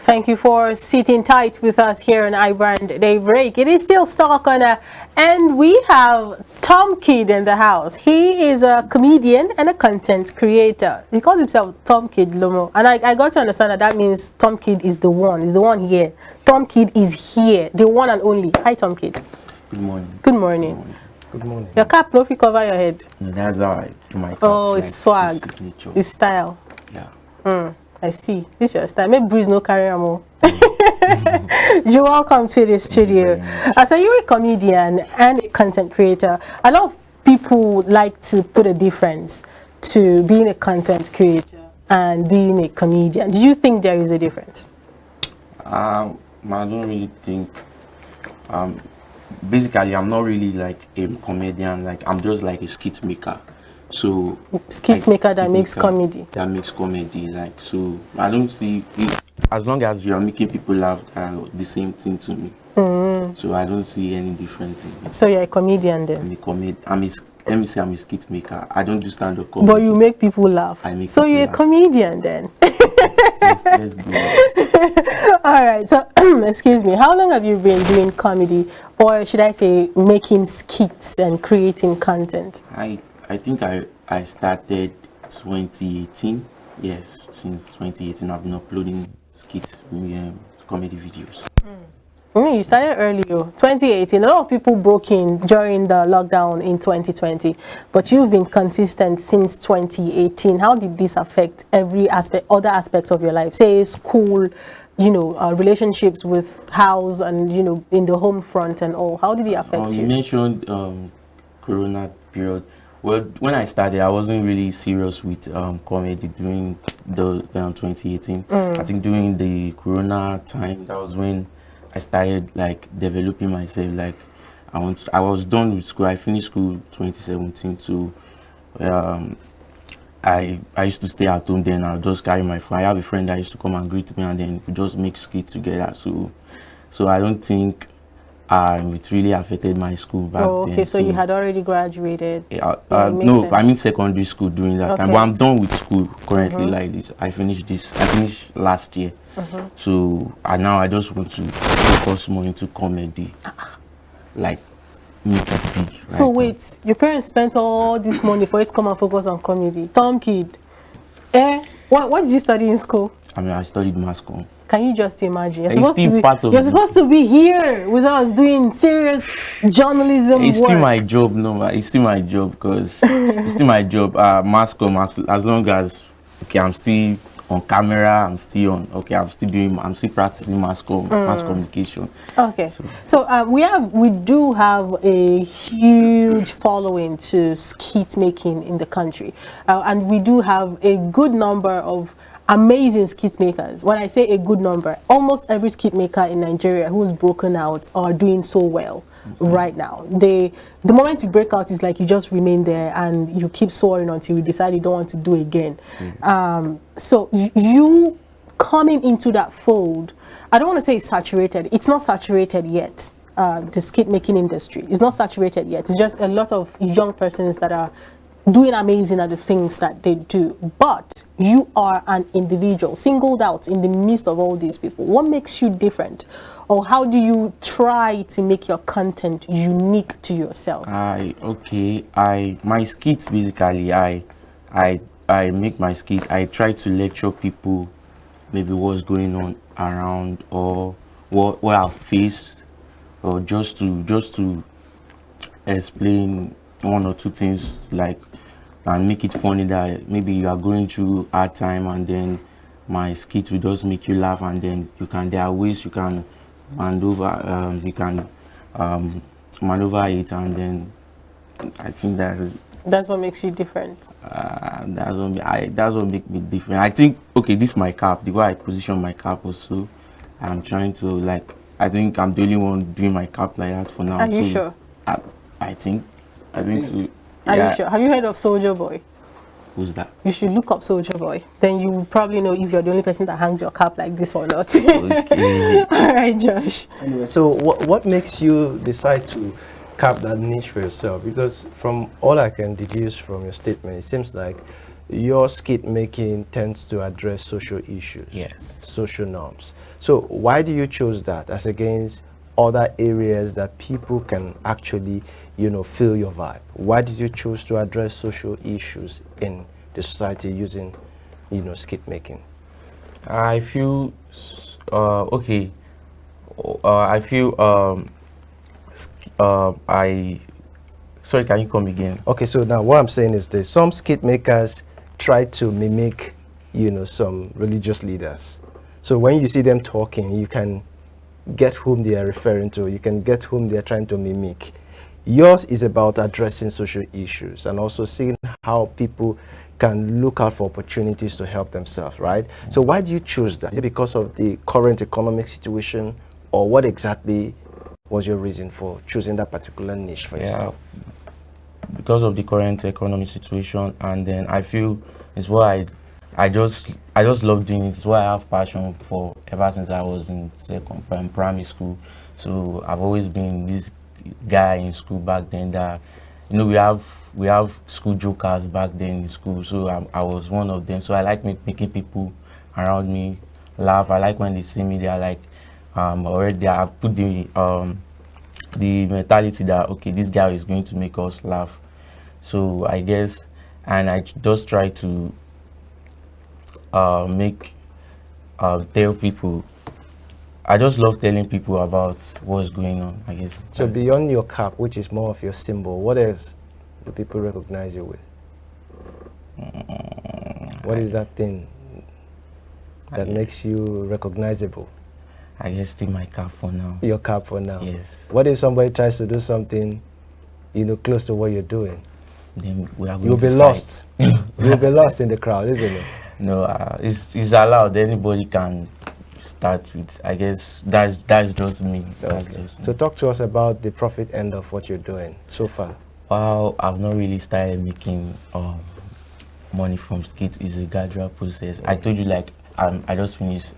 Thank you for sitting tight with us here on iBrandTV. It is still Star Corner, and we have Tom Kidd in the house. He is a comedian and a content creator. He calls himself Tom Kidd Lomo, and I got to understand that means Tom Kidd is the one here. Tom Kidd is here, the one and only. Hi, Tom Kidd. Good morning. Good morning. Good morning. Good morning. Your cap, no, if you cover your head. That's how I do my cap. Oh, it's swag. It's style. Yeah. I see. This is your style. Maybe breeze no carry more. You're welcome to the studio. So you're a comedian and a content creator. A lot of people like to put a difference to being a content creator and being a comedian. Do you think there is a difference? I don't really think. Basically, I'm not really like a comedian. Like I'm just like a skit maker. So skit maker that makes comedy. That makes comedy. Like so, I don't see it, as long as you are making people laugh, the same thing to me. So I don't see any difference in it. So you're a comedian then? Let me say I'm a skit maker. I don't do stand-up comedy. But you make people laugh. I make so people you're laugh. A comedian then? Let's go. All right. So excuse me. How long have you been doing comedy, or should I say, making skits and creating content? I think I started 2018. Yes, since 2018 I've been uploading skit comedy videos. You started early, 2018. A lot of people broke in during the lockdown in 2020, but you've been consistent since 2018. How did this affect every aspect, other aspects of your life? Say school, relationships with house and in the home front and all. How did it affect you? You mentioned Corona period. Well, when I started, I wasn't really serious with comedy during the 2018. I think during the Corona time, that was when I started like developing myself. Like I was done with school. I finished school 2017. So I used to stay at home. Then I'll just carry my phone. I have a friend that used to come and greet me, and then we just make skits together. So I don't think it really affected my school back then. Okay, so you had already graduated? No, I mean secondary school during that time. But I'm done with school currently like this. I finished last year. So now I just want to focus more into comedy. Like make it big. So wait, your parents spent all this money for you to come and focus on comedy? Tom Kidd. What did you study in school? I studied mass comm. Can you just imagine? You're supposed to be here with us doing serious journalism It's work. still my job, no, it's still my job because it's still my job. Mass comm, as long as I'm still on camera, I'm still practicing mass communication. Okay, so we do have a huge following to skit making in the country, and we do have a good number of amazing skit makers. When I say a good number, almost every skit maker in Nigeria who's broken out are doing so well right now. The moment you break out is like you just remain there and you keep soaring until you decide you don't want to do it again. So you coming into that fold, I don't want to say it's saturated. It's not saturated yet. The skit making industry is not saturated yet. It's just a lot of young persons that are doing amazing at the things that they do, but you are an individual singled out in the midst of all these people. What makes you different, or how do you try to make your content unique to yourself? My skits basically, I make my skit. I try to lecture people maybe what's going on around or what I've faced, or just to explain one or two things, like, and make it funny that maybe you are going through a hard time, and then my skit will just make you laugh, and then there are ways you can maneuver it, and then I think that's what makes you different. That's what makes me different. I think, okay, this is my cap, the way I position my cap also. I'm trying to I think I'm the only one doing my cap like that for now. Are you sure? I think so. Are you sure? Have you heard of Soldier Boy? Who's that? You should look up Soldier Boy. Then you will probably know if you're the only person that hangs your cap like this or not. Okay. All right, Josh. Anyway, so what makes you decide to carve that niche for yourself? Because from all I can deduce from your statement, it seems like your skit making tends to address social issues, Yes. social norms. So why do you choose that as against other areas that people can actually, feel your vibe? Why did you choose to address social issues in the society using, skit making? I feel okay. I feel I sorry, can you come again? Okay, so now what I'm saying is this: some skit makers try to mimic, some religious leaders. So when you see them talking, you can get whom they are referring to. You can get whom they are trying to mimic. Yours is about addressing social issues and also seeing how people can look out for opportunities to help themselves, right? So why do you choose that? Is it because of the current economic situation, or what exactly was your reason for choosing that particular niche for yourself? Because of the current economic situation, and then I feel it's what I just love doing it. It's what I have passion for ever since I was in primary school. So I've always been this guy in school back then that we have school jokers back then in school. So I was one of them. So I like making people around me laugh. I like when they see me, they are like already I put the mentality that okay, this guy is going to make us laugh. So I guess, and I just try to tell people. I just love telling people about what's going on, I guess. So beyond your cap, which is more of your symbol, what else do people recognize you with? What is that thing that makes you recognizable? I guess take my cap for now. Your cap for now? Yes. What if somebody tries to do something, close to what you're doing? Then we are going You'll to be fight. lost. You'll be lost in the crowd, isn't it? No, it's allowed. Anybody can start with. I guess that's just me. That's Okay. just me. So talk to us about the profit end of what you're doing so far. Well, I've not really started making money from skits. It's a gradual process. I told you, like, I just finished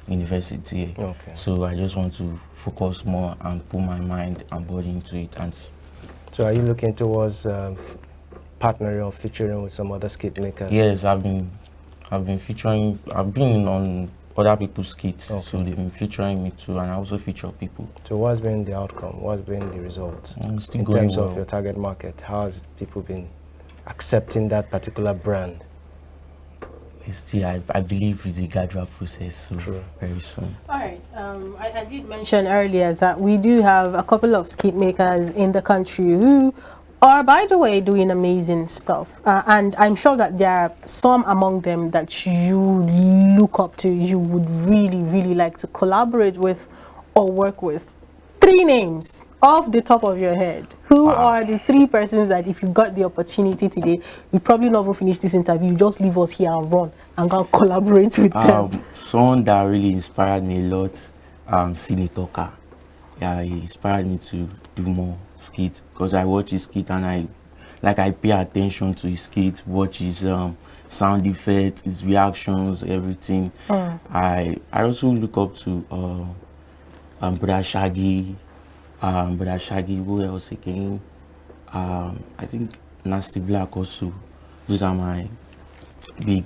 university. Okay. So I just want to focus more and put my mind and body into it. And So are you looking towards partnering or featuring with some other skit makers? yes, I've been featuring. I've been on other people's skits, Okay. so they've been featuring me too, and I also feature people. So what's been the outcome? What's been the result? Still In going terms well. of your target market, how has people been accepting that particular brand? Still, I believe it's a gradual process, so True. very soon. All right. I did mention earlier that we do have a couple of skit makers in the country who are, by the way, doing amazing stuff. And I'm sure that there are some among them that you look up to, you would really, really like to collaborate with or work with. 3 names off the top of your head. Who are the 3 persons that if you got the opportunity today, we probably not even finish this interview, you just leave us here and run and go and collaborate with them? Someone that really inspired me a lot, Senator Car. Yeah, he inspired me to do more skits because I watch his skit and I pay attention to his skit, watch his sound effects, his reactions, everything. I also look up to Brother Shaggy, who else again? I think Nasty Black also. Those are my big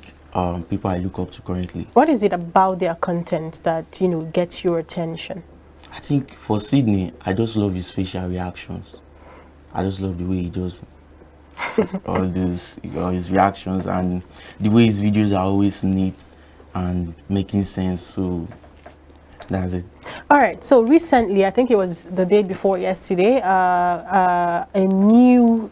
people I look up to currently. What is it about their content that, gets your attention? I think for Sydney, I just love his facial reactions. I just love the way he does all his reactions, and the way his videos are always neat and making sense. So that's it. All right. So recently, I think it was the day before yesterday, a new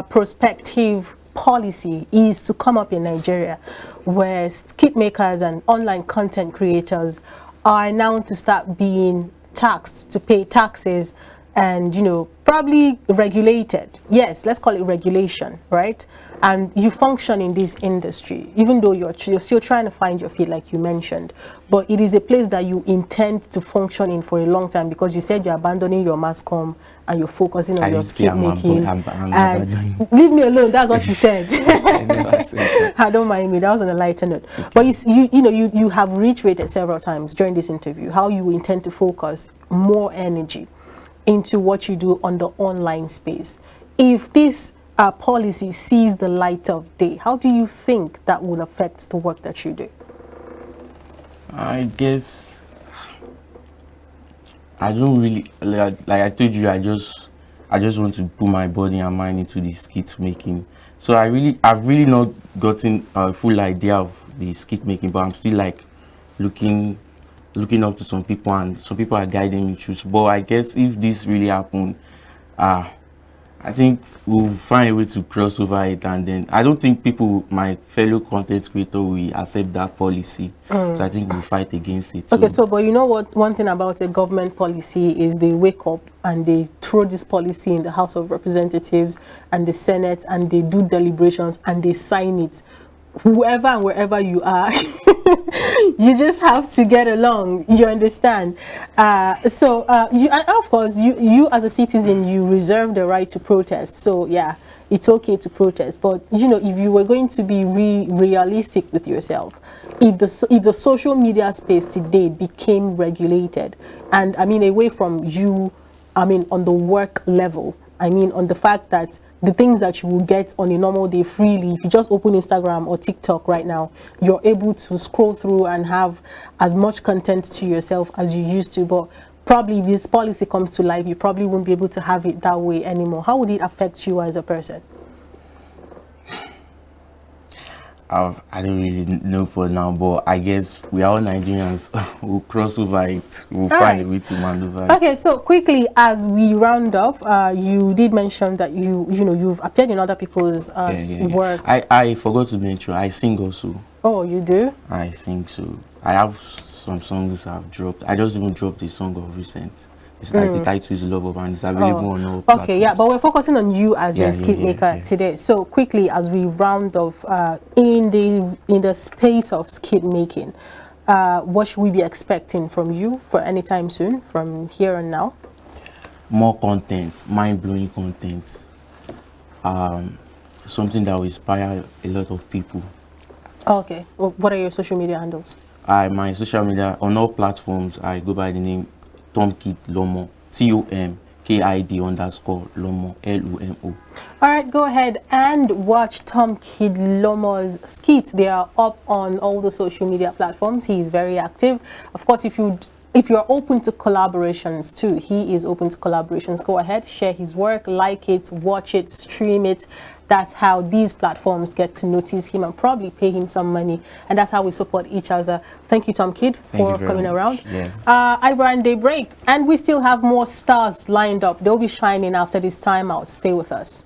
prospective policy is to come up in Nigeria, where skit makers and online content creators are now to start being taxed, to pay taxes, and probably regulated. Yes, let's call it regulation, right? And you function in this industry, even though you're still trying to find your feet, like you mentioned. But it is a place that you intend to function in for a long time, because you said you're abandoning your mass comm and you're focusing on your skit making. And leave me alone. That's what you said. I don't mind me. That was on a lighter note. Okay. But you have reiterated several times during this interview how you intend to focus more energy into what you do on the online space. If this policy sees the light of day, how do you think that would affect the work that you do? I guess I don't really like I told you. I just want to put my body and mind into the skit making. So I've really not gotten a full idea of the skit making, but I'm still like looking up to some people, and some people are guiding me through. But I guess if this really happened, I think we'll find a way to cross over it, and then I don't think my fellow content creator will accept that policy. So I think we'll fight against it. Okay, so but you know what? One thing about a government policy is they wake up and they throw this policy in the House of Representatives and the Senate, and they do deliberations and they sign it. Whoever and wherever you are, you just have to get along. You understand? You, and of course, you as a citizen, you reserve the right to protest. So yeah, it's okay to protest. But you know, if you were going to be realistic with yourself, if the social media space today became regulated, and I mean away from you, I mean on the work level, I mean on the fact that the things that you will get on a normal day freely, if you just open Instagram or TikTok right now, you're able to scroll through and have as much content to yourself as you used to. But probably if this policy comes to life, you probably won't be able to have it that way anymore. How would it affect you as a person? I don't really know for now, but I guess we are all Nigerians. We'll cross over it. We'll find a way to maneuver it. Okay, so quickly as we round up, you did mention that you've appeared in other people's works. I forgot to mention I sing also. Oh, you do? I sing, so I have some songs I've dropped. I just even dropped a song of recent. It's like the title is Love Up, and it's available on all platforms. Okay, yeah, but we're focusing on you as a skit maker today. So quickly, as we round off, in the space of skit making, what should we be expecting from you for any time soon, from here and now? More content, mind-blowing content. Something that will inspire a lot of people. Okay, well, what are your social media handles? My social media on all platforms, I go by the name Tomkid Lomo, TOMKID_Lomo, LOMO. All right, go ahead and watch Tomkid Lomo's skits. They are up on all the social media platforms. He is very active. Of course, if you're open to collaborations too, he is open to collaborations. Go ahead, share his work, like it, watch it, stream it. That's how these platforms get to notice him and probably pay him some money. And that's how we support each other. Thank you, Tomkid, for coming around. Yeah. iBrand break. And we still have more stars lined up. They'll be shining after this timeout. Stay with us.